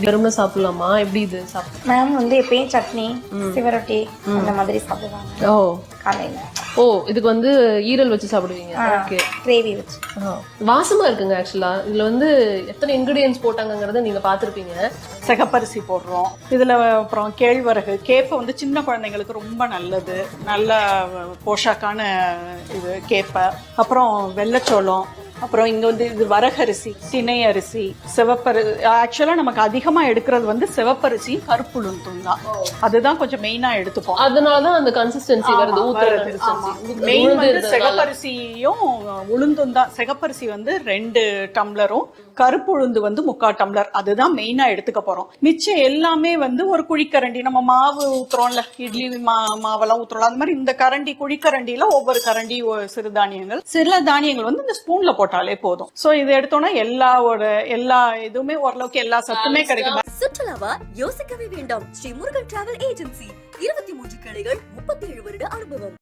வெறும்னா சாப்பிடலாமா? எப்படி இது சாப்பிட மேம் வந்து எப்பயும் சட்னி சிவரொட்டி அந்த மாதிரி சாப்பிடுவாங்க ஓ காலையில. ஓ இதுக்கு வந்து ஈரல் வச்சு சாப்பிடுவீங்க. ஓகே கிரேவி வச்சு. வாசமா இருக்குங்க. ஆக்சுவலா இதுல வந்து எத்தனை இன்கிரிடியன்ஸ் போட்டாங்கங்கறத நீங்க பாத்திருப்பீங்க. சிகப்பரிசி போடுறோம் இதுல, அப்புறம் கேழ்வரகு, கேப்பை வந்து சின்ன குழந்தைங்களுக்கு ரொம்ப நல்லது, நல்ல போஷாக்கான இது கேப்பை, அப்புறம் வெள்ளைச்சோளம், அப்புறம் இங்க வந்து இது வரகரிசி, திணை அரிசி, ஆக்சுவலா நமக்கு அதிகமா எடுக்கிறது வந்து சிவப்பரிசி கருப்புளுந்தும் தான். அதுதான் கொஞ்சம் மெயினா எடுத்துப்போம். அதனாலதான் அந்த கன்சிஸ்டன்சி வருது. மெயின் வந்து சிகப்பரிசியும் உளுந்தும் தான். சிகப்பரிசி வந்து 2 டம்ளரும் கருப்பு உளுந்து வந்து 3/4 டம்ளர். அதுதான் மெயினா எடுத்துக்க போறோம். மிச்சம் எல்லாமே வந்து ஒரு குழிக்கரண்டி, நம்ம மாவு ஊத்துறோம்ல, இட்லி மாவெல்லாம் ஊத்துறோம், அந்த மாதிரி இந்த கரண்டி குழிக்கரண்டியில ஒவ்வொரு கரண்டி சிறுதானியங்கள். சில தானியங்கள் வந்து இந்த ஸ்பூன்ல போட்டாலே போதும். சோ இது எடுத்தோம்னா எல்லா இதுவுமே ஓரளவுக்கு எல்லா சத்துமே கிடைக்கும். சுற்றுலாவா யோசிக்கவே வேண்டாம். ஸ்ரீ முருகன் டிராவல் ஏஜென்சி 23 கிளைகள், 37 வருட அனுபவம்.